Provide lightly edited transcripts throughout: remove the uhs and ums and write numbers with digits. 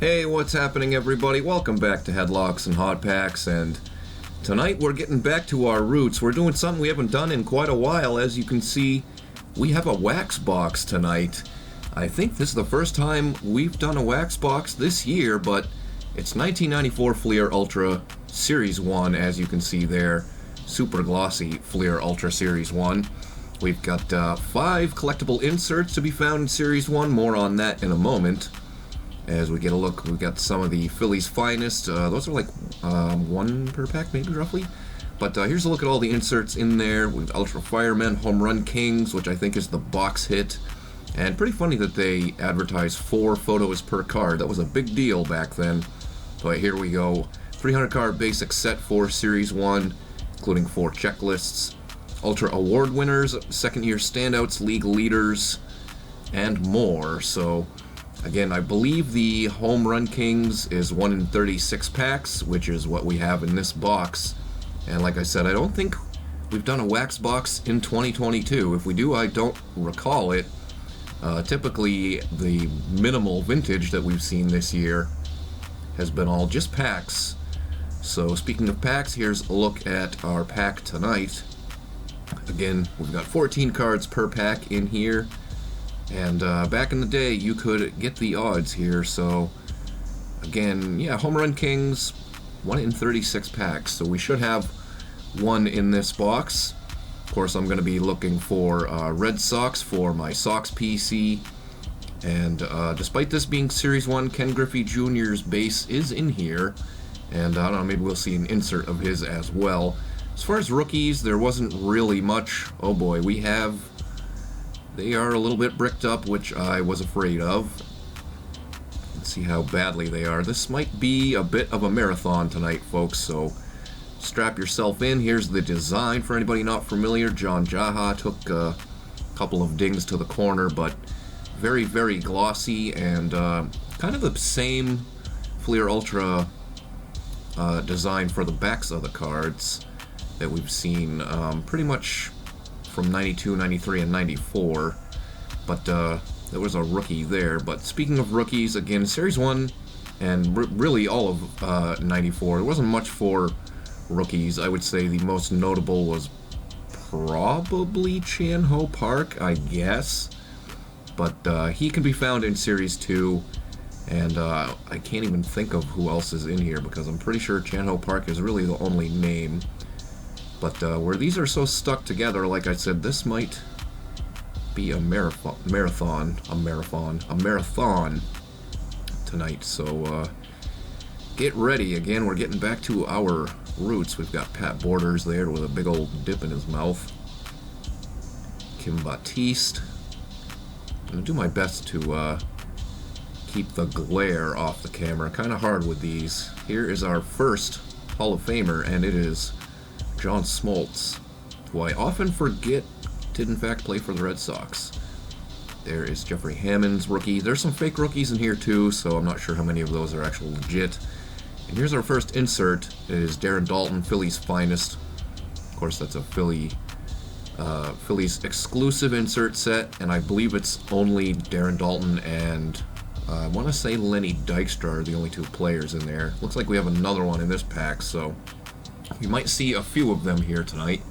Hey, what's happening, everybody? Welcome back to Headlocks and Hot Packs, and tonight we're getting back to our roots. We're doing something we haven't done in quite a while. As you can see, we have a wax box tonight. I think this is the first time we've done a wax box this year, but it's 1994 Fleer Ultra Series 1, as you can see there. Super glossy Fleer Ultra Series 1. We've got 5 collectible inserts to be found in Series 1. More on that in a moment. As we get a look, we've got some of the Phillies finest. Those are like 1 per pack, maybe, roughly. But here's a look at all the inserts in there. We've Ultra Firemen, Home Run Kings, which I think is the box hit. And pretty funny that they advertise 4 photos per card. That was a big deal back then. But here we go. 300 card basic set for Series 1, including 4 checklists. Ultra Award winners, second year standouts, league leaders, and more. So again, I believe the Home Run Kings is 1 in 36 packs, which is what we have in this box. And like I said, I don't think we've done a wax box in 2022. If we do, I don't recall it. Typically, the minimal vintage that we've seen this year has been all just packs. So speaking of packs, here's a look at our pack tonight. Again, we've got 14 cards per pack in here. And back in the day, you could get the odds here. So again, yeah, Home Run Kings, 1 in 36 packs. So we should have 1 in this box. Of course, I'm going to be looking for Red Sox for my Sox PC. And despite this being Series 1, Ken Griffeys Jr.'s base is in here. And I don't know, maybe we'll see an insert of his as well. As far as rookies, there wasn't really much. Oh boy, they are a little bit bricked up, which I was afraid of. Let's see how badly they are. This might be a bit of a marathon tonight, folks, so strap yourself in. Here's the design for anybody not familiar. John Jaha took a couple of dings to the corner, but very, very glossy and kind of the same Fleer Ultra design for the backs of the cards that we've seen pretty much from 92, 93, and 94, but there was a rookie there. But speaking of rookies, again, Series 1 and really all of 94, there wasn't much for rookies. I would say the most notable was probably Chan-Ho Park, I guess, but he can be found in Series 2, and I can't even think of who else is in here because I'm pretty sure Chan-Ho Park is really the only name. But where these are so stuck together, like I said, this might be a marathon tonight. So get ready. Again, we're getting back to our roots. We've got Pat Borders there with a big old dip in his mouth. Kim Batiste. I'm going to do my best to keep the glare off the camera. Kind of hard with these. Here is our first Hall of Famer, and it is John Smoltz, who I often forget did in fact play for the Red Sox. There is Jeffrey Hammond's rookie. There's some fake rookies in here too, so I'm not sure how many of those are actual legit. And here's our first insert. It is Darren Daulton, Phillies finest. Of course, that's a Phillies exclusive insert set, and I believe it's only Darren Daulton and I want to say Lenny Dykstra are the only 2 players in there. Looks like we have another one in this pack, so you might see a few of them here tonight.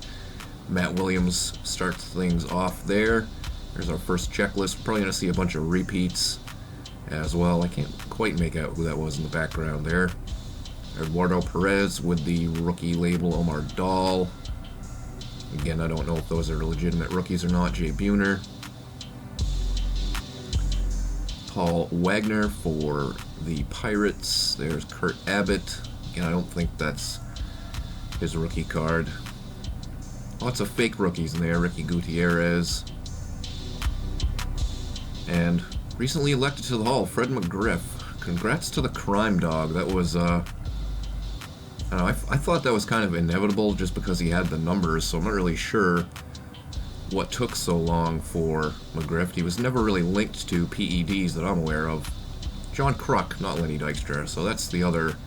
Matt Williams starts things off there. There's our first checklist. We're probably going to see a bunch of repeats as well. I can't quite make out who that was in the background there. Eduardo Perez with the rookie label, Omar Dahl. Again, I don't know if those are legitimate rookies or not. Jay Buhner. Paul Wagner for the Pirates. There's Kurt Abbott. Again, I don't think that's his rookie card. Lots of fake rookies in there. Ricky Gutierrez. And recently elected to the Hall, Fred McGriff. Congrats to the Crime Dog. That was, I don't know, I thought that was kind of inevitable just because he had the numbers, so I'm not really sure what took so long for McGriff. He was never really linked to PEDs that I'm aware of. John Kruk, not Lenny Dykstra, so that's the other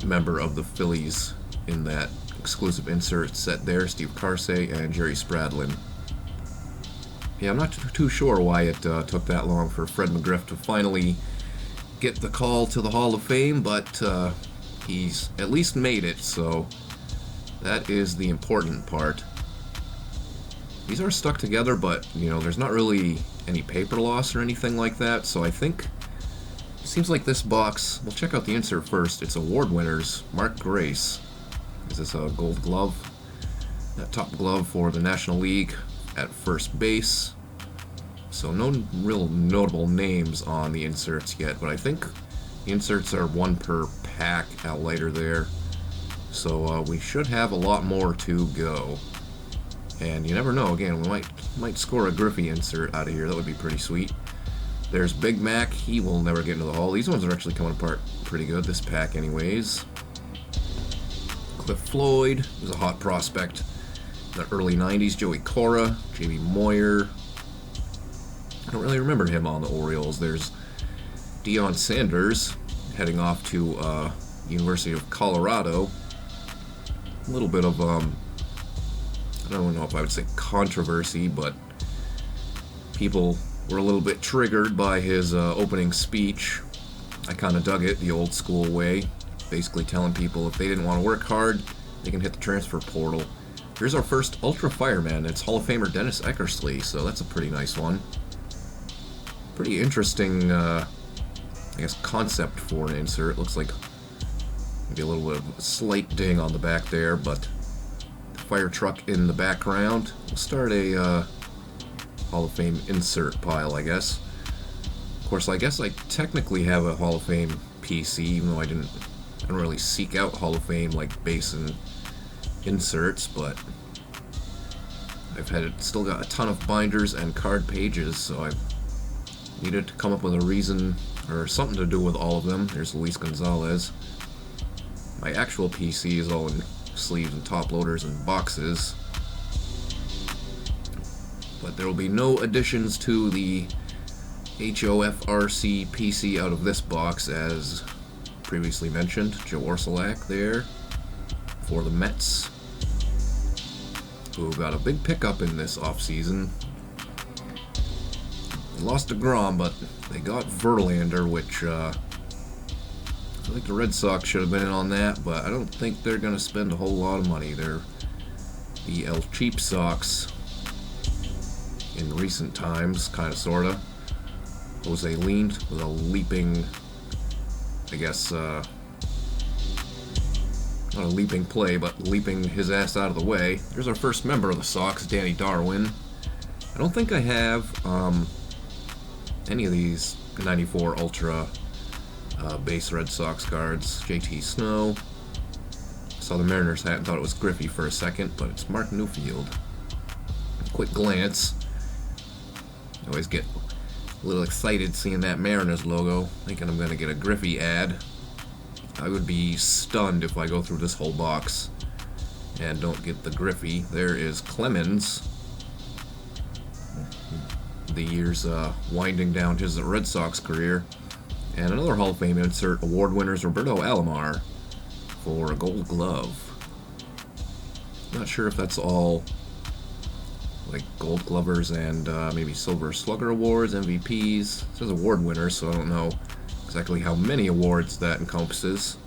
member of the Phillies in that exclusive insert set there. Steve Carsey and Jerry Spradlin. Yeah, I'm not too sure why it took that long for Fred McGriff to finally get the call to the Hall of Fame, but he's at least made it, so that is the important part. These are stuck together, but, you know, there's not really any paper loss or anything like that, so I think it seems like this box, we'll check out the insert first. It's award winners. Mark Grace. Is this a gold glove? That top glove for the National League at first base. So no real notable names on the inserts yet, but I think the inserts are one per pack out later there. So we should have a lot more to go. And you never know, again, we might score a Griffey insert out of here. That would be pretty sweet. There's Big Mac. He will never get into the Hall. These ones are actually coming apart pretty good, this pack anyways. Cliff Floyd was a hot prospect in the early 90s. Joey Cora, J.B. Moyer. I don't really remember him on the Orioles. There's Deion Sanders heading off to University of Colorado. A little bit of, I don't know if I would say controversy, but people were a little bit triggered by his opening speech. I kind of dug it the old school way, basically telling people if they didn't want to work hard, they can hit the transfer portal. Here's our first Ultra Fireman. It's Hall of Famer Dennis Eckersley, so that's a pretty nice one. Pretty interesting, I guess, concept for an insert. Looks like maybe a little bit of a slight ding on the back there, but the fire truck in the background. We'll start a Hall of Fame insert pile, I guess. Of course, I guess I technically have a Hall of Fame PC, even though I don't really seek out Hall of Fame like base and inserts, but still got a ton of binders and card pages, so I've needed to come up with a reason or something to do with all of them. There's Luis Gonzalez. My actual PC is all in sleeves and top loaders and boxes, but there will be no additions to the HOFRC PC out of this box, as previously mentioned. Joe Orsulak there for the Mets, who got a big pickup in this offseason. They lost DeGrom, but they got Verlander, which I feel like the Red Sox should have been in on that, but I don't think they're going to spend a whole lot of money. They're the El Cheap Sox in recent times, kind of, sort of. Jose leaned with a leaping, I guess, not a leaping play, but leaping his ass out of the way. Here's our first member of the Sox, Danny Darwin. I don't think I have any of these 94 Ultra base Red Sox cards. JT Snow. Saw the Mariners hat and thought it was Griffey for a second, but it's Mark Newfield. Quick glance. I always get a little excited seeing that Mariners logo, thinking I'm going to get a Griffey ad. I would be stunned if I go through this whole box and don't get the Griffey. There is Clemens. The years winding down his Red Sox career. And another Hall of Fame insert, award winners Roberto Alomar for a Gold Glove. Not sure if that's all like Gold Glovers and maybe Silver Slugger awards, MVPs. It says award winners, so I don't know exactly how many awards that encompasses.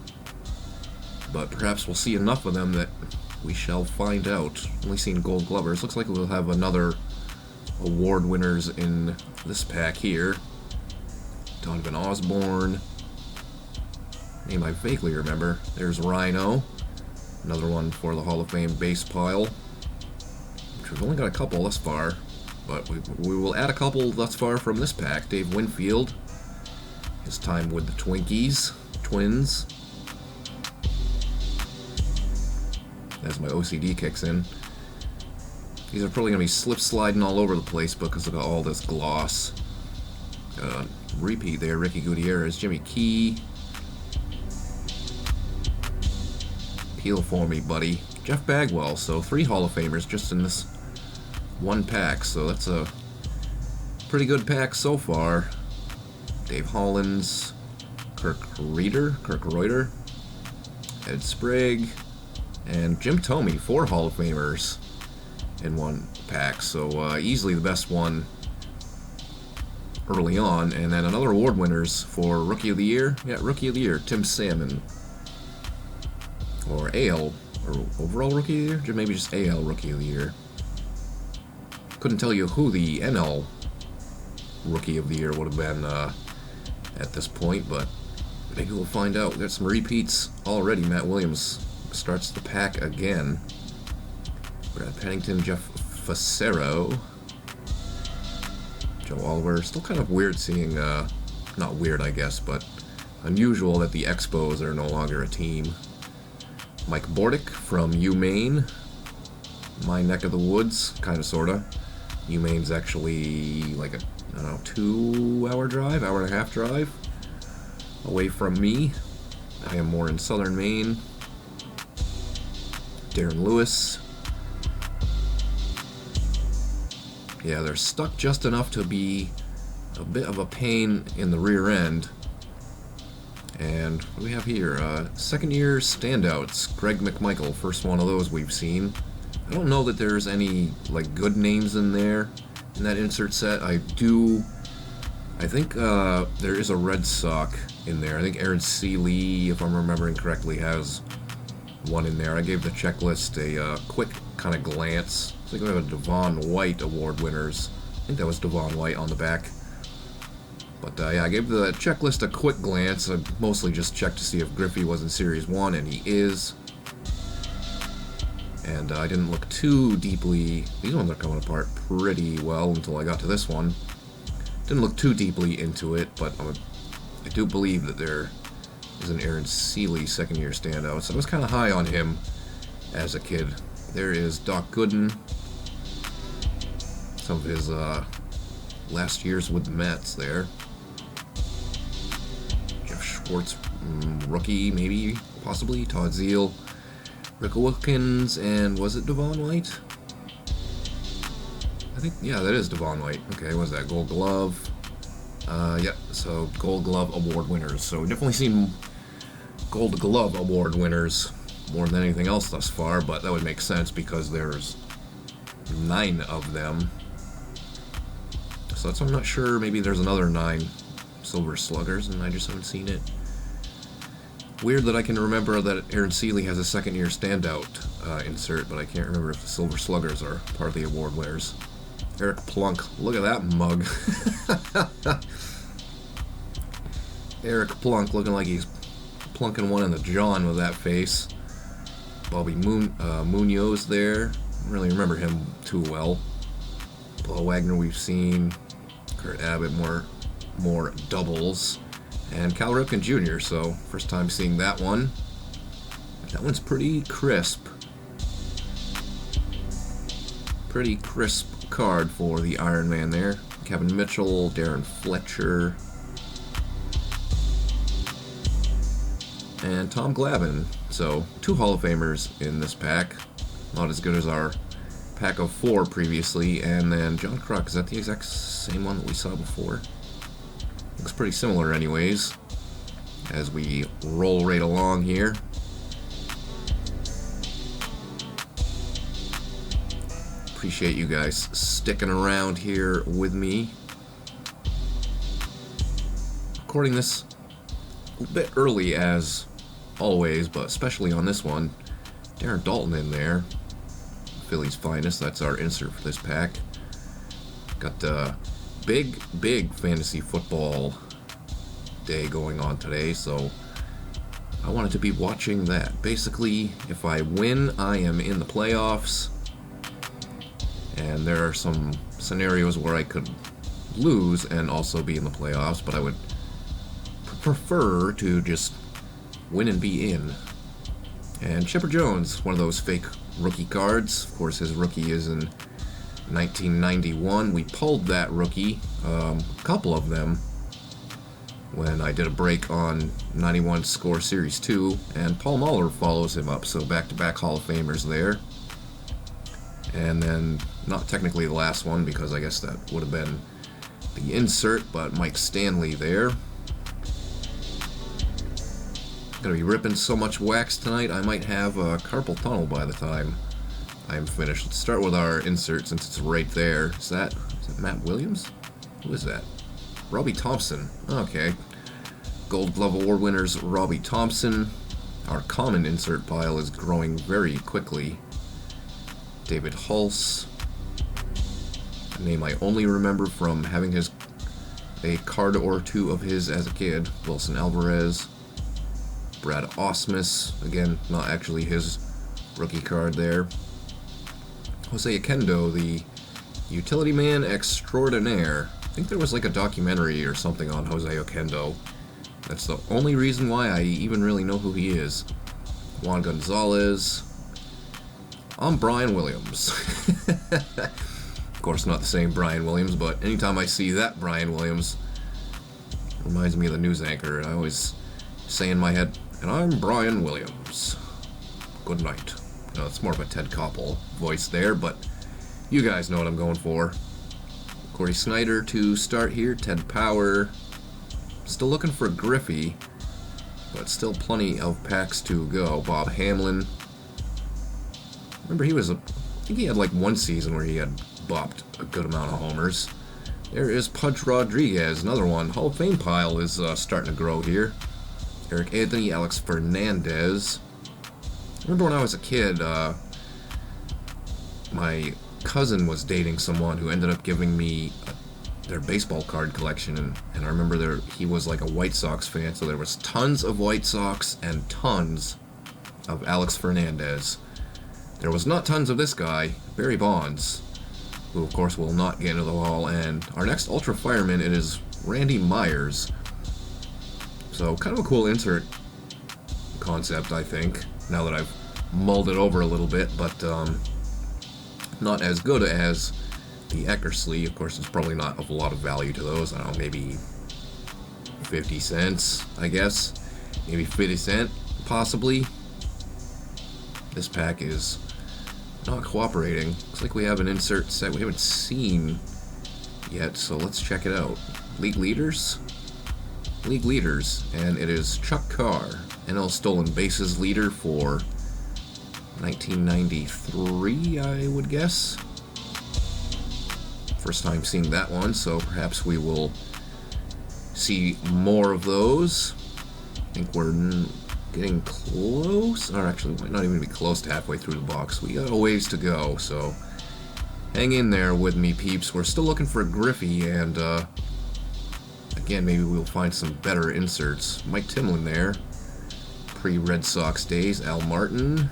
But perhaps we'll see enough of them that we shall find out. Only seen Gold Glovers. Looks like we'll have another award winners in this pack here. Donovan Osborne. Name I vaguely remember. There's Rhino. Another one for the Hall of Fame base pile. Which we've only got a couple thus far, but we will add a couple thus far from this pack. Dave Winfield. His time with the Twins. As my OCD kicks in. These are probably going to be slip sliding all over the place because of all this gloss. Repeat there, Ricky Gutierrez, Jimmy Key. Peel for me, buddy. Jeff Bagwell, so 3 Hall of Famers just in this one pack, so that's a pretty good pack so far. Dave Hollins, Kirk Reuter, Ed Sprague, and Jim Thome, 4 Hall of Famers in one pack, so easily the best one early on. And then another award winners for Rookie of the Year. Yeah, Rookie of the Year, Tim Salmon. Or AL, or overall Rookie of the Year? Maybe just AL Rookie of the Year. Couldn't tell you who the NL Rookie of the Year would have been at this point, but maybe we'll find out. We got some repeats already. Matt Williams starts the pack again. Brad Pennington, Jeff Facero, Joe Oliver. Still kind of weird seeing, not weird I guess, but unusual that the Expos are no longer a team. Mike Bordick from UMaine, my neck of the woods, kind of, sorta. UMaine's actually like a, I don't know, 2-hour drive, hour and a half drive away from me. I am more in southern Maine. Darren Lewis. Yeah, they're stuck just enough to be a bit of a pain in the rear end. And what do we have here? Second year standouts. Greg McMichael, first one of those we've seen. I don't know that there's any like good names in there in that insert set. I think there is a Red Sox in there. I think Aaron Seeley, if I'm remembering correctly, has one in there. I gave the checklist a quick kind of glance. I think we have a Devon White award winners. I think that was Devon White on the back. But yeah, I gave the checklist a quick glance. I mostly just checked to see if Griffey was in Series 1, and he is. And I didn't look too deeply. These ones are coming apart pretty well until I got to this one. Didn't look too deeply into it, but I do believe that there is an Aaron Seeley second-year standout. So I was kind of high on him as a kid. There is Doc Gooden. Some of his last years with the Mets there. Jeff Schwartz, rookie, maybe, possibly. Todd Zeal. Rick Wilkins, and was it Devon White? I think, yeah, that is Devon White. Okay, what was that? Gold Glove. Yeah, so Gold Glove award winners. So we've definitely seen Gold Glove award winners more than anything else thus far, but that would make sense because there's 9 of them. So that's, I'm not sure, maybe there's another 9 Silver Sluggers and I just haven't seen it. Weird that I can remember that Aaron Seeley has a second-year standout insert, but I can't remember if the Silver Sluggers are part of the award winners. Eric Plunk, look at that mug. Eric Plunk looking like he's plunking one in the John with that face. Bobby Munoz there. I don't really remember him too well. Paul Wagner we've seen. Kurt Abbott, more doubles. And Cal Ripken Jr., so first time seeing that one. That one's pretty crisp. Pretty crisp card for the Iron Man there. Kevin Mitchell, Darren Fletcher, and Tom Glavine. So 2 Hall of Famers in this pack. Not as good as our pack of 4 previously. And then John Kruk, is that the exact same one that we saw before? Looks pretty similar anyways, as we roll right along here. Appreciate you guys sticking around here with me. Recording this a bit early as always, but especially on this one. Darren Dalton in there. Philly's finest, that's our insert for this pack. Got big fantasy football day going on today, so I wanted to be watching that. Basically, if I win, I am in the playoffs, and there are some scenarios where I could lose and also be in the playoffs, but I would prefer to just win and be in. And Chipper Jones, one of those fake rookie cards. Of course, his rookie is in 1991. We pulled that rookie, a couple of them, when I did a break on 91 Score Series 2, and Paul Muller follows him up, so back-to-back Hall of Famers there. And then, not technically the last one, because I guess that would have been the insert, but Mike Stanley there. Gonna be ripping so much wax tonight, I might have a carpal tunnel by the time I'm finished. Let's start with our insert since it's right there. Is that Matt Williams? Who is that? Robbie Thompson. Okay. Gold Glove Award winners Robbie Thompson. Our common insert pile is growing very quickly. David Hulse. A name I only remember from having a card or two of his as a kid. Wilson Alvarez. Brad Osmus. Again, not actually his rookie card there. Jose Akendo, the utility man extraordinaire. I think there was like a documentary or something on Jose Akendo. That's the only reason why I even really know who he is. Juan Gonzalez. I'm Brian Williams. Of course, not the same Brian Williams, but anytime I see that Brian Williams, it reminds me of the news anchor. I always say in my head, and I'm Brian Williams. Good night. No, it's more of a Ted Koppel voice there, but you guys know what I'm going for. Corey Snyder to start here. Ted Power. Still looking for Griffey, but still plenty of packs to go. Bob Hamlin. Remember, I think he had like one season where he had bopped a good amount of homers. There is Pudge Rodriguez, another one. Hall of Fame pile is starting to grow here. Eric Anthony, Alex Fernandez. I remember when I was a kid, my cousin was dating someone who ended up giving me their baseball card collection, and I remember he was like a White Sox fan, so there was tons of White Sox and tons of Alex Fernandez. There was not tons of this guy, Barry Bonds, who of course will not get into the hall, and our next Ultra Fireman, it is Randy Myers. So kind of a cool insert concept, I think, now that I've mulled it over a little bit, but not as good as the Eckersley. Of course, it's probably not of a lot of value to those. I don't know, maybe 50 cents, I guess. Maybe 50 cents, possibly. This pack is not cooperating. Looks like we have an insert set we haven't seen yet, so let's check it out. League Leaders? League Leaders, and it is Chuck Carr, NL Stolen Bases leader for 1993, I would guess. First time seeing that one, so perhaps we will see more of those. I think we're getting close, or actually might not even be close to halfway through the box. We got a ways to go, so hang in there with me, peeps. We're still looking for Griffey, and again, maybe we'll find some better inserts. Mike Timlin there, pre-Red Sox days. Al Martin,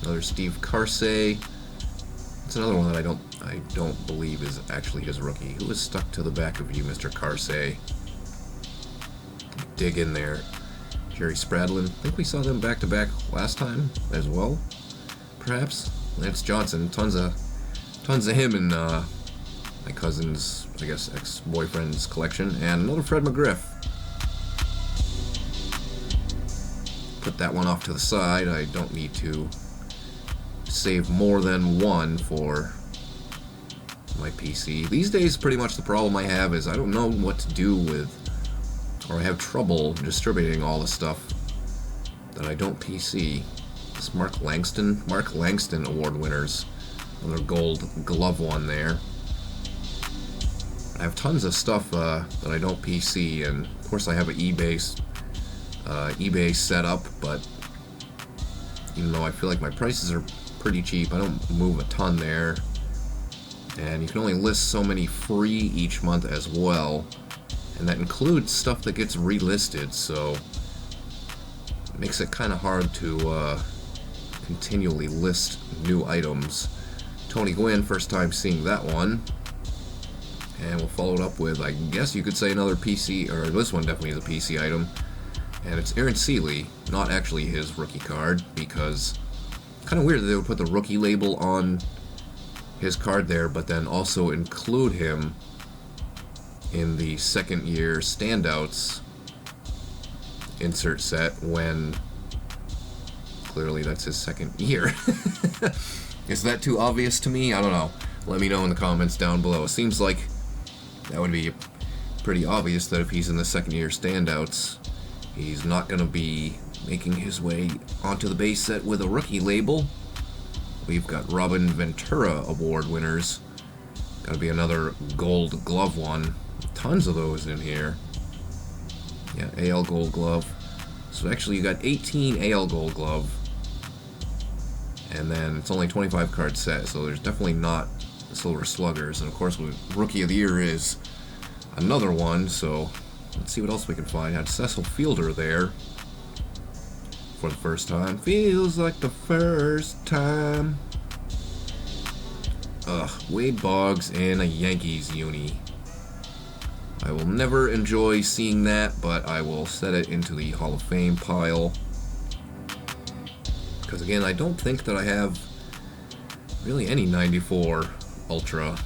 another Steve Carsey. It's another one that I don't believe is actually his rookie. Who was stuck to the back of you, Mr. Carsey? Dig in there. Jerry Spradlin. I think we saw them back-to-back last time as well, perhaps. Lance Johnson. Tons of him in my cousin's, I guess, ex-boyfriend's collection. And another Fred McGriff. Put that one off to the side. I don't need to save more than one for my PC. These days, pretty much the problem I have is I don't know what to do with, or I have trouble distributing all the stuff that I don't PC. This Mark Langston award winners. Another Gold Glove one there. I have tons of stuff that I don't PC, and of course I have an eBay set up, but even though I feel like my prices are pretty cheap, I don't move a ton there. And you can only list so many free each month as well, and that includes stuff that gets relisted, so it makes it kind of hard to continually list new items. Tony Gwynn, first time seeing that one. And we'll follow it up with, I guess you could say, another PC, or this one definitely is a PC item. And it's Aaron Seeley, not actually his rookie card, because kind of weird that they would put the rookie label on his card there, but then also include him in the second year standouts insert set when clearly that's his second year. Is that too obvious to me? I don't know. Let me know in the comments down below. It seems like that would be pretty obvious that if he's in the second year standouts, he's not going to be making his way onto the base set with a rookie label. We've got Robin Ventura award winners. Gotta be another Gold Glove one. Tons of those in here. Yeah, AL Gold Glove. So actually you got 18 AL Gold Glove. And then it's only 25 card set, so there's definitely not Silver Sluggers. And of course, Rookie of the Year is another one, so let's see what else we can find. Had Cecil Fielder there for the first time. Feels like the first time. Wade Boggs in a Yankees uni. I will never enjoy seeing that, but I will set it into the Hall of Fame pile. Because again, I don't think that I have really any 94 Ultra.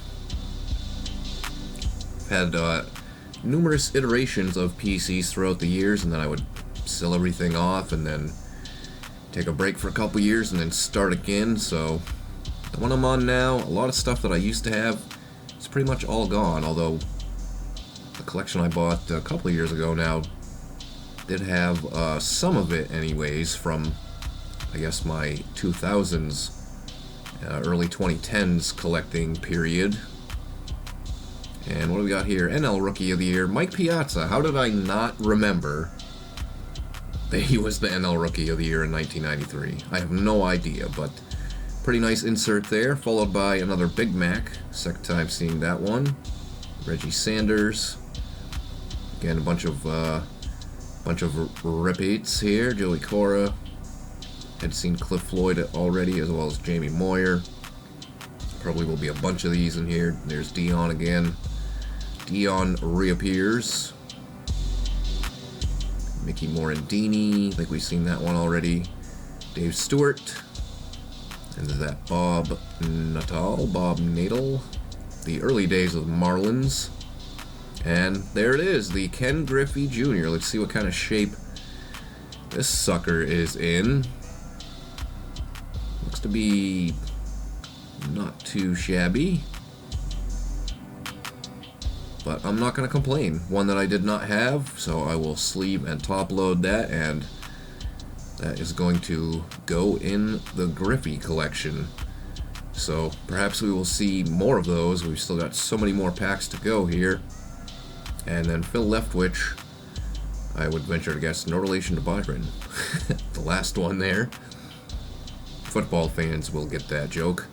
I've had numerous iterations of PCs throughout the years, and then I would sell everything off and then take a break for a couple years and then start again. So the one I'm on now, a lot of stuff that I used to have, it's pretty much all gone, although the collection I bought a couple of years ago now did have some of it anyways from, I guess, my 2000s, early 2010s collecting period. And what do we got here? NL Rookie of the Year, Mike Piazza. How did I not remember that he was the NL Rookie of the Year in 1993? I have no idea, but pretty nice insert there, followed by another Big Mac. Second time seeing that one. Reggie Sanders. Again, a bunch of repeats here. Joey Cora. Had seen Cliff Floyd already, as well as Jamie Moyer. Probably will be a bunch of these in here. There's Dion again. Dion reappears. Mickey Morandini. I think we've seen that one already. Dave Stewart. And is that Bob Natal? Bob Natal. The early days of the Marlins. And there it is, the Ken Griffey Jr. Let's see what kind of shape this sucker is in. Looks to be not too shabby, but I'm not going to complain. One that I did not have, so I will sleeve and top load that, and that is going to go in the Griffey collection. So perhaps we will see more of those. We've still got so many more packs to go here. And then Phil Leftwich, I would venture to guess, no relation to Byron. The last one there. Football fans will get that joke.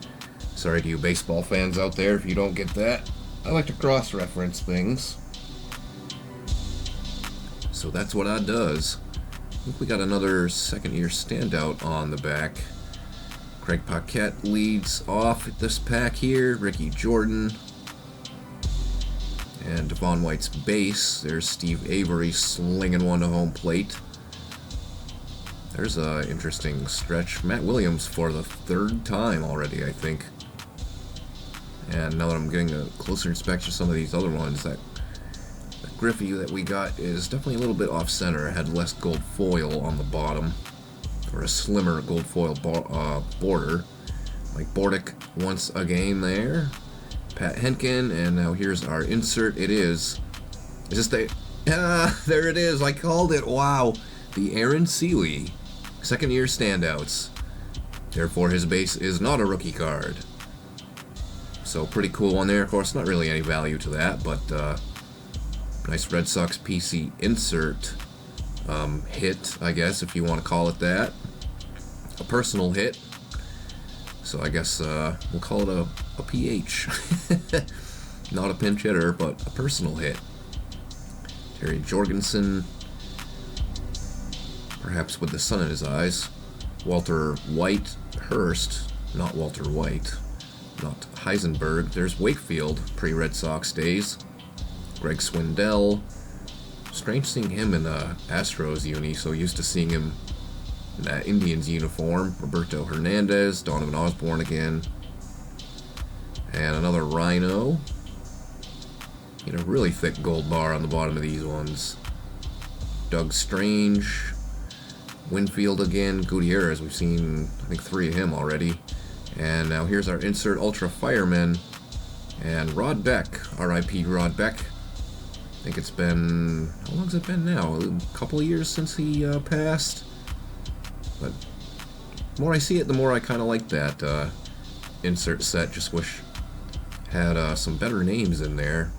Sorry to you baseball fans out there if you don't get that. I like to cross-reference things. So that's what I does. I think we got another second-year standout on the back. Craig Paquette leads off this pack here. Ricky Jordan. And Devon White's base. There's Steve Avery slinging one to home plate. There's an interesting stretch. Matt Williams for the third time already, I think. And now that I'm getting a closer inspection of some of these other ones, that Griffey that we got is definitely a little bit off-center. It had less gold foil on the bottom, or a slimmer gold foil border. Mike Bordick once again there. Pat Henkin, and now here's our insert. It is this the... there it is. I called it. Wow. The Aaron Seeley. Second-year standouts. Therefore, his base is not a rookie card. So, pretty cool one there. Of course, not really any value to that, but nice Red Sox PC insert hit, I guess, if you want to call it that. A personal hit. So, I guess we'll call it a PH. Not a pinch hitter, but a personal hit. Terry Jorgensen. Perhaps with the sun in his eyes. Walter White Hurst, not Walter White, not Heisenberg. There's Wakefield, pre-Red Sox days. Greg Swindell. Strange seeing him in the Astros uni, so used to seeing him in that Indians uniform. Roberto Hernandez, Donovan Osborne again. And another Rhino. You know, really thick gold bar on the bottom of these ones. Doug Strange. Winfield again. Gutierrez, we've seen, I think, 3 of him already. And now here's our insert Ultra Fireman. And Rod Beck, R.I.P. Rod Beck. I think it's been, how long's it been now? A couple of years since he passed. But the more I see it, the more I kind of like that insert set. Just wish had some better names in there.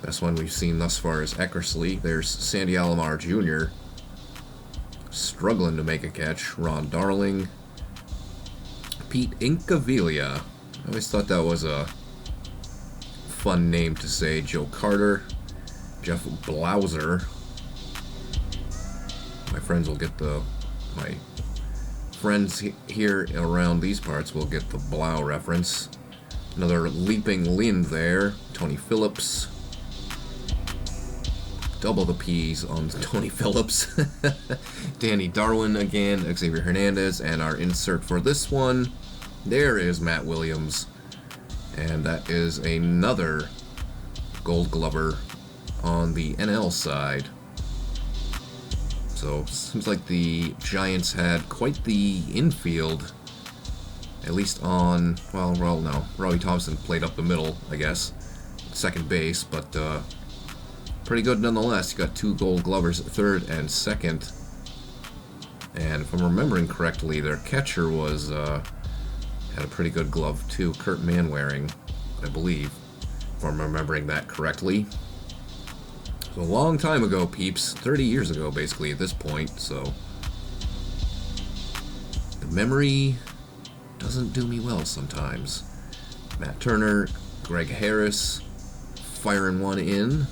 Best one we've seen thus far is Eckersley. There's Sandy Alomar Jr. struggling to make a catch. Ron Darling. Pete Incaviglia. I always thought that was a fun name to say. Joe Carter. Jeff Blauser. My friends here around these parts will get the Blau reference. Another leaping Lind there. Tony Phillips. Double the P's on Tony Phillips. Danny Darwin again, Xavier Hernandez, and our insert for this one, there is Matt Williams. And that is another Gold Glover on the NL side. So, seems like the Giants had quite the infield, at least on, well, no, Robbie Thompson played up the middle, I guess, second base, but pretty good nonetheless. You got 2 Gold Glovers at third and second. And if I'm remembering correctly, their catcher was had a pretty good glove too, Kurt Manwaring, I believe, if I'm remembering that correctly. So a long time ago, peeps, 30 years ago basically at this point, so the memory doesn't do me well sometimes. Matt Turner, Greg Harris, firing one in.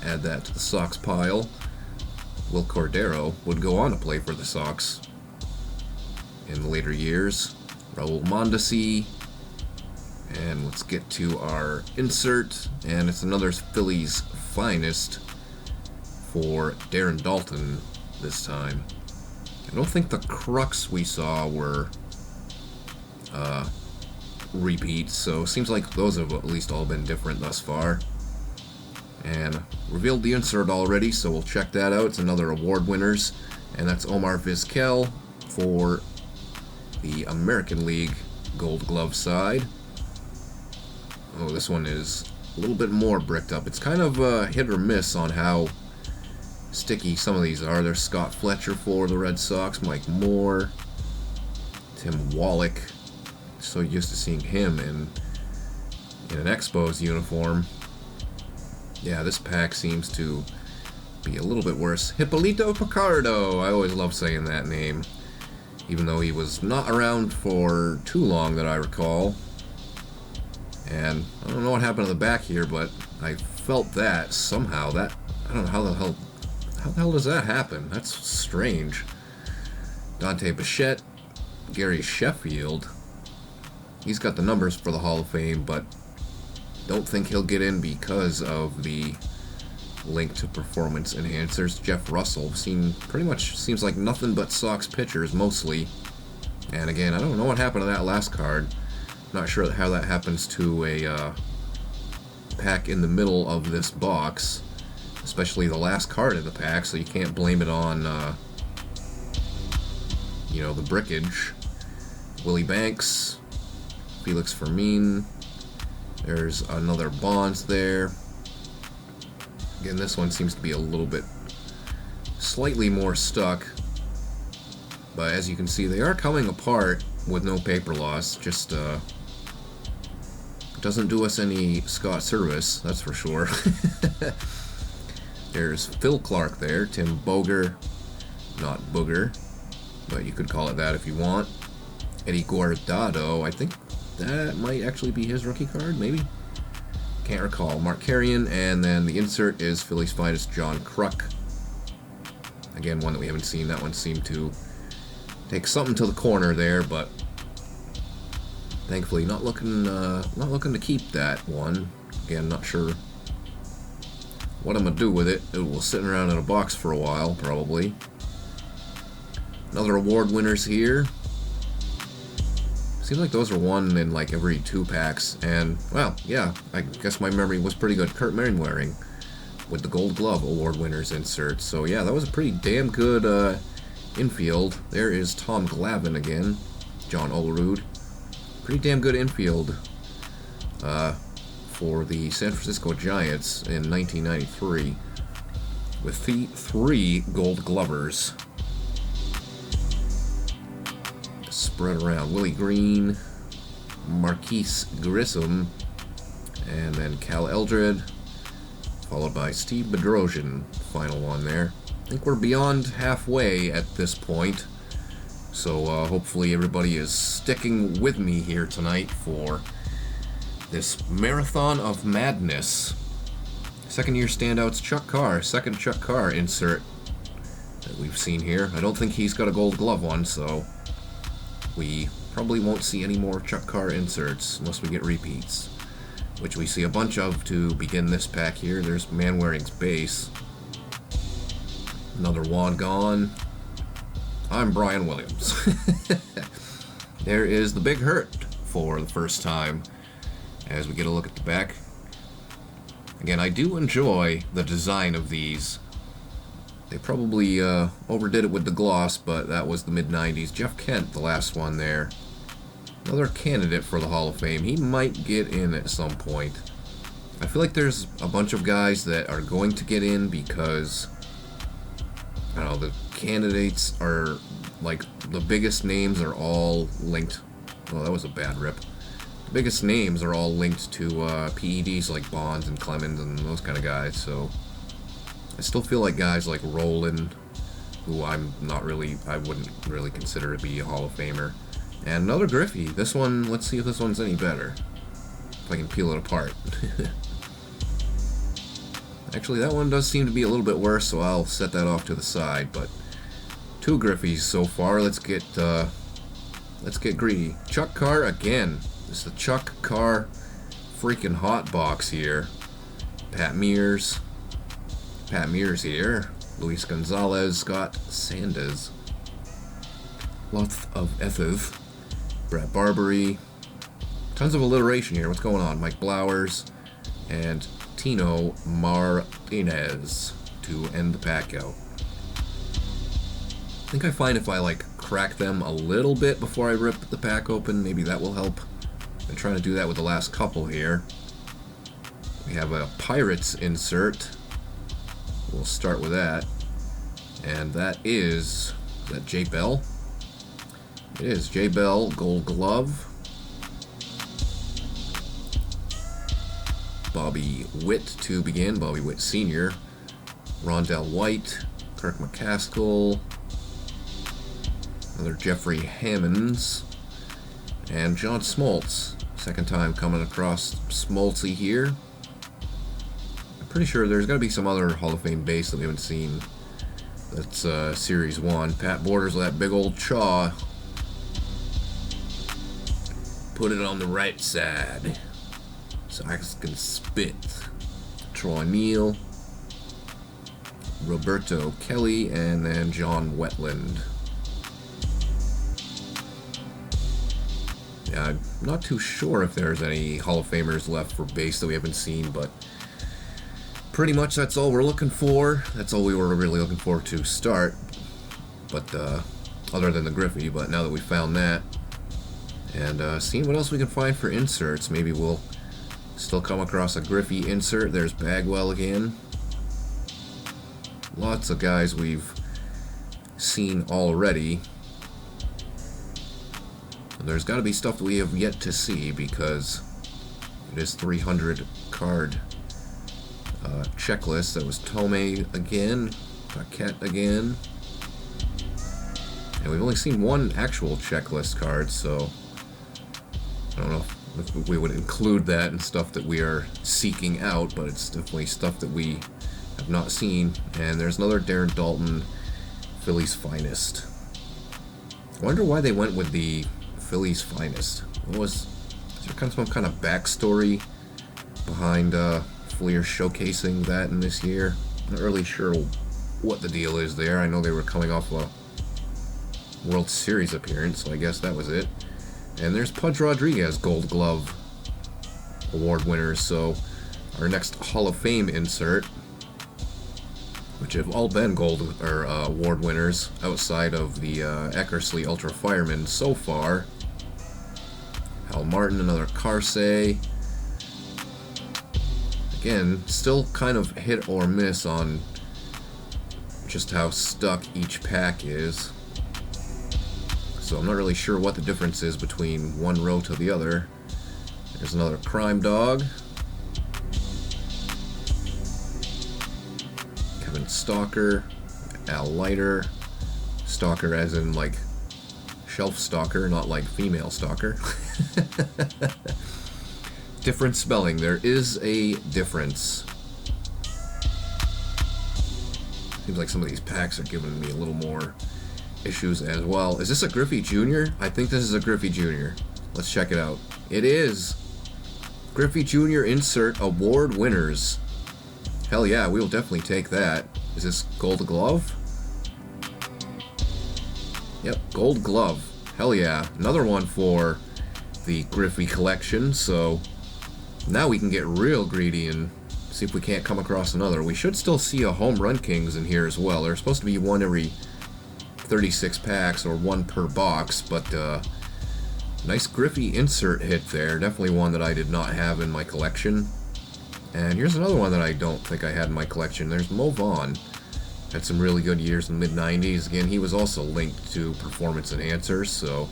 Add that to the Sox pile. Will Cordero would go on to play for the Sox in later years. Raul Mondesi. And let's get to our insert. And it's another Phillies finest for Darren Dalton this time. I don't think the Crux we saw were repeats, so it seems like those have at least all been different thus far. And revealed the insert already, so we'll check that out. It's another award winners, and that's Omar Vizquel for the American League Gold Glove side. Oh, this one is a little bit more bricked up. It's kind of hit or miss on how sticky some of these are. There's Scott Fletcher for the Red Sox, Mike Moore, Tim Wallach. So used to seeing him in an Expos uniform. Yeah, this pack seems to be a little bit worse. Hippolito Picardo. I always love saying that name, even though he was not around for too long that I recall. And I don't know what happened to the back here, but I felt that somehow. I don't know how the hell does that happen? That's strange. Dante Bichette, Gary Sheffield. He's got the numbers for the Hall of Fame, but don't think he'll get in because of the link to performance enhancers. Jeff Russell, pretty much seems like nothing but Sox pitchers mostly. And again, I don't know what happened to that last card. Not sure how that happens to a pack in the middle of this box, especially the last card in the pack, so you can't blame it on the brickage. Willie Banks, Felix Fermin. There's another Bonds there. Again, this one seems to be a little bit slightly more stuck, but as you can see, they are coming apart with no paper loss. Just doesn't do us any Scott service, that's for sure. There's Phil Clark there, Tim Boger, not Booger, but you could call it that if you want. Eddie Guardado, I think that might actually be his rookie card, maybe? Can't recall. Mark Carrion, and then the insert is Philly's finest John Kruk. Again, one that we haven't seen. That one seemed to take something to the corner there, but thankfully not looking to keep that one. Again, not sure what I'm gonna do with it. It will sit around in a box for a while, probably. Another award winners here. Seems like those are won in like every 2 packs, and well, yeah, I guess my memory was pretty good. Kurt Manwaring with the Gold Glove award winners insert. So yeah, that was a pretty damn good infield. There is Tom Glavine again, John Olerud. Pretty damn good infield for the San Francisco Giants in 1993 with the 3 Gold Glovers. Spread around. Willie Green, Marquise Grissom, and then Cal Eldred followed by Steve Bedrosian, final one there. I think we're beyond halfway at this point, so hopefully everybody is sticking with me here tonight for this marathon of madness. Second year standouts, Chuck Carr, second Chuck Carr insert that we've seen here. I don't think he's got a gold glove one, so we probably won't see any more Chuck Carr inserts unless we get repeats, which we see a bunch of to begin this pack here. There's Manwaring's base. Another wand gone. I'm Brian Williams. There is the Big Hurt for the first time as we get a look at the back. Again, I do enjoy the design of these. They probably overdid it with the gloss, but that was the mid-90s. Jeff Kent, the last one there. Another candidate for the Hall of Fame. He might get in at some point. I feel like there's a bunch of guys that are going to get in because, I don't know, the candidates are, like, the biggest names are all linked. Well, that was a bad rip. The biggest names are all linked to PEDs like Bonds and Clemens and those kind of guys, so I still feel like guys like Roland, who I wouldn't really consider to be a Hall of Famer. And another Griffey. This one, let's see if this one's any better. If I can peel it apart. Actually, that one does seem to be a little bit worse, so I'll set that off to the side. But 2 Griffeys so far. Let's get greedy. Chuck Carr again. This is the Chuck Carr freaking hot box here. Pat Mears here. Luis Gonzalez, Scott Sanders. Lots of S's. Brett Barbary. Tons of alliteration here. What's going on? Mike Blowers and Tino Martinez to end the pack out. I think I find if I like crack them a little bit before I rip the pack open, maybe that will help. I'm trying to do that with the last couple here. We have a Pirates insert. We'll start with that. And that is that Jay Bell? It is Jay Bell, gold glove. Bobby Witt to begin, Bobby Witt Sr. Rondell White, Kirk McCaskill, another Jeffrey Hammonds, and John Smoltz. Second time coming across Smoltzy here. I'm pretty sure there's got to be some other Hall of Fame base that we haven't seen. That's Series 1. Pat Borders with that big old chaw. Put it on the right side so I can spit. Troy Neal, Roberto Kelly, and then John Wetland. Yeah, I'm not too sure if there's any Hall of Famers left for base that we haven't seen, but pretty much that's all we're looking for. That's all we were really looking for to start, but other than the Griffey. But now that we found that, and seeing what else we can find for inserts, maybe we'll still come across a Griffey insert. There's Bagwell again. Lots of guys we've seen already. And there's got to be stuff that we have yet to see because it is 300 card checklist. That was Tomei again, Paquette again. And we've only seen one actual checklist card, so I don't know if we would include that in stuff that we are seeking out, but it's definitely stuff that we have not seen. And there's another Darren Dalton, Phillies Finest. I wonder why they went with the Phillies Finest. Is there kind of some kind of backstory behind Fleer showcasing that in this year? Not really sure what the deal is there. I know they were coming off a World Series appearance, so I guess that was it. And there's Pudge Rodriguez, Gold Glove award winners. So our next Hall of Fame insert, which have all been gold or award winners outside of the Eckersley Ultra Fireman so far. Hal Martin, another Carsey. Again, still kind of hit or miss on just how stuck each pack is. So I'm not really sure what the difference is between one row to the other. There's another Crime Dog. Stalker, Al Leiter, Stalker as in like shelf stalker, not like female stalker. Different spelling. There is a difference. Seems like some of these packs are giving me a little more issues as well. Is this a Griffey Jr.? I think this is a Griffey Jr. Let's check it out. It is. Griffey Jr. insert award winners. Hell yeah, we will definitely take that. Is this Gold Glove? Yep, Gold Glove. Hell yeah. Another one for the Griffey collection, so now we can get real greedy and see if we can't come across another. We should still see a Home Run Kings in here as well. There's supposed to be one every 36 packs or one per box, but nice Griffey insert hit there. Definitely one that I did not have in my collection. And here's another one that I don't think I had in my collection. There's Mo Vaughn. Had some really good years in the mid-90s. Again, he was also linked to performance enhancers, so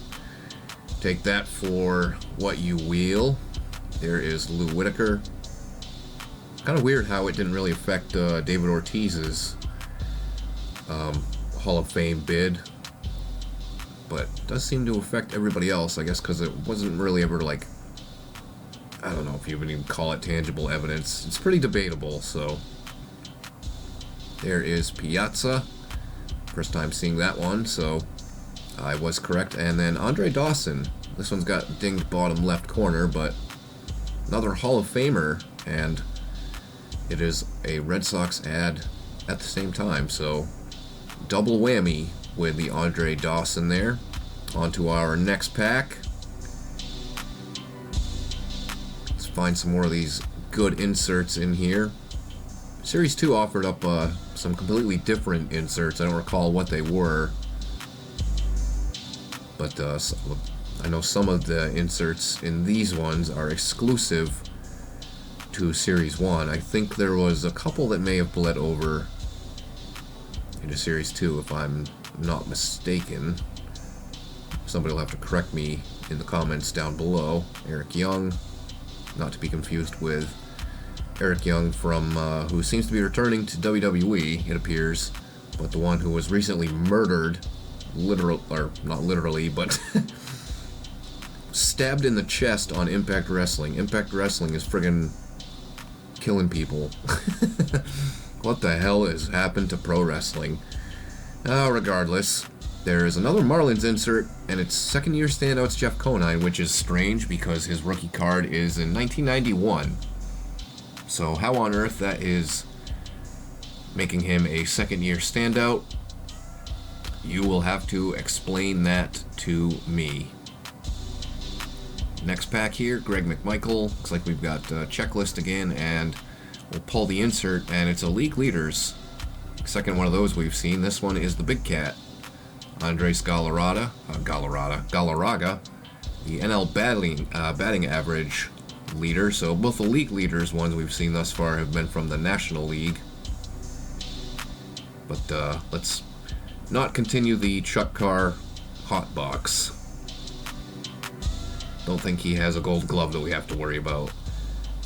take that for what you will. There is Lou Whitaker. Kind of weird how it didn't really affect David Ortiz's Hall of Fame bid, but it does seem to affect everybody else, I guess, because it wasn't really ever like, I don't know if you would even call it tangible evidence. It's pretty debatable, so there is Piazza. First time seeing that one, so I was correct. And then Andre Dawson. This one's got dinged bottom left corner, but another Hall of Famer, and it is a Red Sox ad at the same time, so double whammy with the Andre Dawson there. On to our next pack. Let's find some more of these good inserts in here. Series 2 offered up some completely different inserts. I don't recall what they were, but I know some of the inserts in these ones are exclusive to Series 1. I think there was a couple that may have bled over into Series 2, if I'm not mistaken. Somebody will have to correct me in the comments down below. Eric Young, not to be confused with Eric Young from who seems to be returning to WWE, it appears, but the one who was recently murdered, or not literally, but stabbed in the chest on Impact Wrestling. Impact Wrestling is friggin' killing people. What the hell has happened to pro wrestling? Regardless, there is another Marlins insert, and its second-year standout's Jeff Conine, which is strange because his rookie card is in 1991. So how on earth that is making him a second-year standout, you will have to explain that to me. Next pack here, Greg McMichael. Looks like we've got a checklist again, and we'll pull the insert, and it's a league leaders. Second one of those we've seen. This one is the Big Cat, Andres Galarraga, the NL batting average leader. So both the league leaders ones we've seen thus far have been from the National League. But let's not continue the Chuck Carr hot box. Don't think he has a Gold Glove that we have to worry about.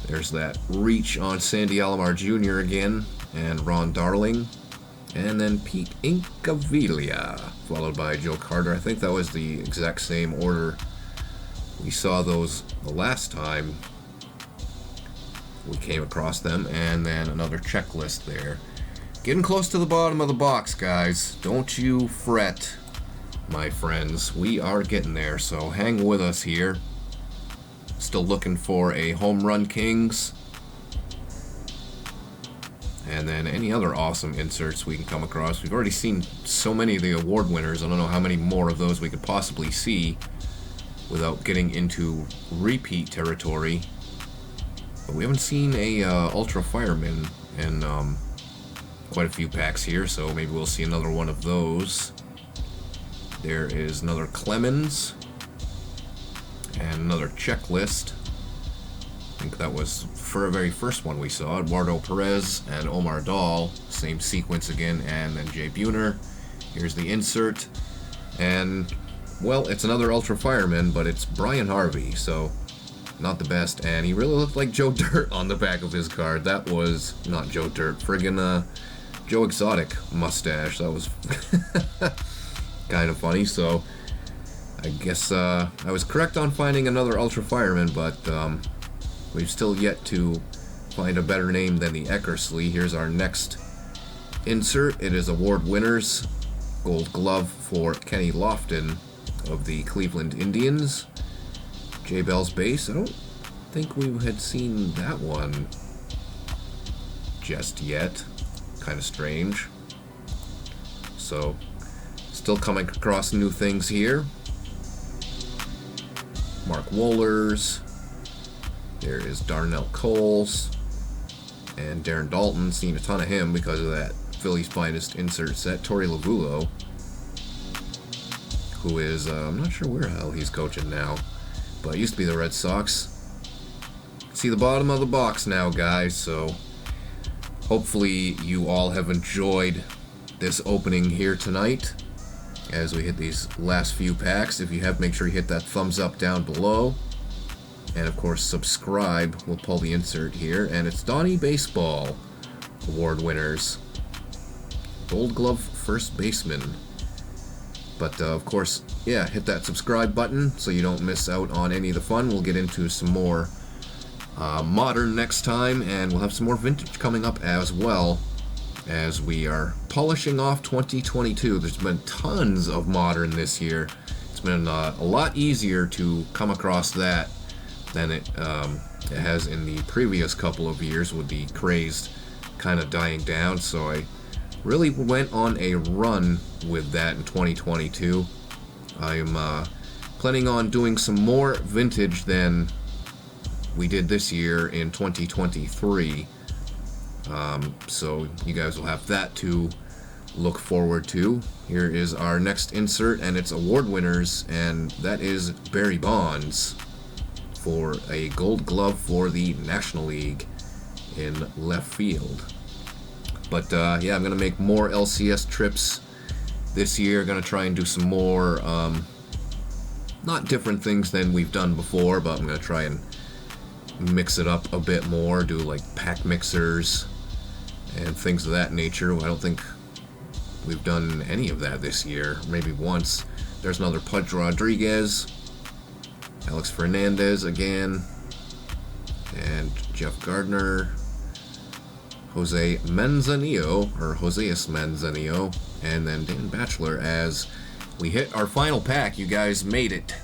There's that reach on Sandy Alomar Jr. again, and Ron Darling, and then Pete Incaviglia, followed by Joe Carter. I think that was the exact same order we saw those the last time we came across them, and then another checklist there. Getting close to the bottom of the box, guys. Don't you fret, my friends. We are getting there, so hang with us here. Still looking for a Home Run Kings, and then any other awesome inserts we can come across. We've already seen so many of the award winners. I don't know how many more of those we could possibly see without getting into repeat territory. But we haven't seen a Ultra Fireman in quite a few packs here, so maybe we'll see another one of those. There is another Clemens and another checklist. I think that was for a very first one we saw. Eduardo Perez and Omar Dahl, same sequence again, and then Jay Buhner. Here's the insert, and well, it's another Ultra Fireman, but it's Brian Harvey, so not the best, and he really looked like Joe Dirt on the back of his card. That was not Joe Dirt, friggin' Joe Exotic mustache. That was kind of funny. So I guess I was correct on finding another Ultra Fireman, but we've still yet to find a better name than the Eckersley. Here's our next insert. It is award winners. Gold glove for Kenny Lofton of the Cleveland Indians. J Bell's base. I don't think we had seen that one just yet. Kind of strange. So, still coming across new things here. Mark Wohlers. There is Darnell Coles. And Darren Dalton. Seen a ton of him because of that Philly's Finest insert set. Torey Lovullo, who is, I'm not sure where the hell he's coaching now, but used to be the Red Sox. See the bottom of the box now, guys, so hopefully you all have enjoyed this opening here tonight as we hit these last few packs. If you have, make sure you hit that thumbs up down below. And of course, subscribe. We'll pull the insert here. And it's Donnie Baseball award winners. Gold Glove first baseman. But of course, yeah, hit that subscribe button so you don't miss out on any of the fun. We'll get into some more modern next time, and we'll have some more vintage coming up as well as we are polishing off 2022. There's been tons of modern this year. It's been a lot easier to come across that than it has in the previous couple of years, with the craze kind of dying down. So I really went on a run with that in 2022. I'm planning on doing some more vintage than we did this year in 2023. So you guys will have that to look forward to. Here is our next insert, and it's award winners, and that is Barry Bonds for a Gold Glove for the National League in left field. But yeah, I'm going to make more LCS trips this year. Going to try and do some more, not different things than we've done before, but I'm going to try and mix it up a bit more, do like pack mixers and things of that nature. I don't think we've done any of that this year, maybe once. There's another Pudge Rodriguez, Alex Fernandez again, and Jeff Gardner, Jose Manzanillo, or Joseus Manzanillo, and then Dan Batchelor as we hit our final pack. You guys made it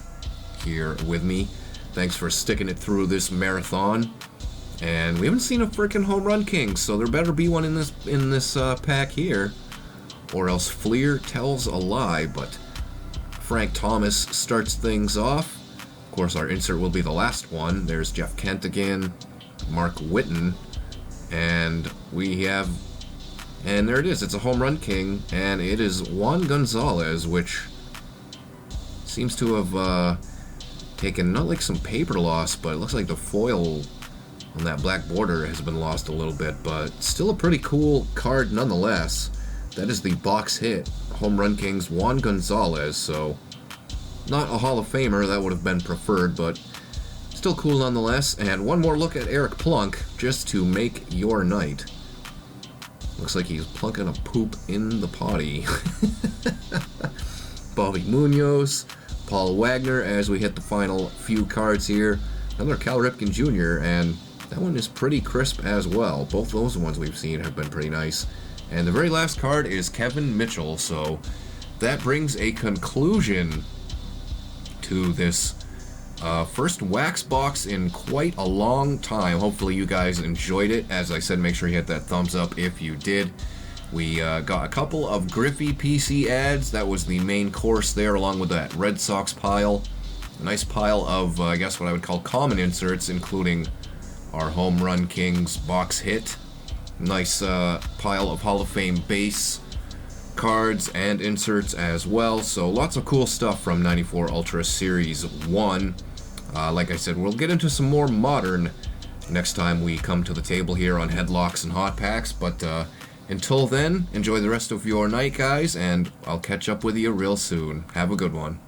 here with me. Thanks for sticking it through this marathon. And we haven't seen a freaking home run king, so there better be one in this pack here, or else Fleer tells a lie. But Frank Thomas starts things off. Of course, our insert will be the last one. There's Jeff Kent again, Mark Whitten, and we have, and there it is. It's a home run king, and it is Juan Gonzalez, which seems to have taken not like some paper loss, but it looks like the foil on that black border has been lost a little bit, but still a pretty cool card nonetheless. That is the box hit, Home Run Kings Juan Gonzalez. So not a Hall of Famer, that would have been preferred, but still cool nonetheless. And one more look at Eric Plunk, just to make your night. Looks like he's plunking a poop in the potty. Bobby Munoz, Paul Wagner, as we hit the final few cards here. Another Cal Ripken Jr., and that one is pretty crisp as well. Both those ones we've seen have been pretty nice. And the very last card is Kevin Mitchell, so that brings a conclusion to this first wax box in quite a long time. Hopefully you guys enjoyed it. As I said, make sure you hit that thumbs up if you did. We got a couple of Griffey PC ads. That was the main course there, along with that Red Sox pile. A nice pile of, I guess what I would call common inserts, including our Home Run Kings box hit. Nice pile of Hall of Fame base cards and inserts as well. So lots of cool stuff from 94 Ultra Series 1. Like I said, we'll get into some more modern next time we come to the table here on Headlocks and Hot Packs. But until then, enjoy the rest of your night, guys, and I'll catch up with you real soon. Have a good one.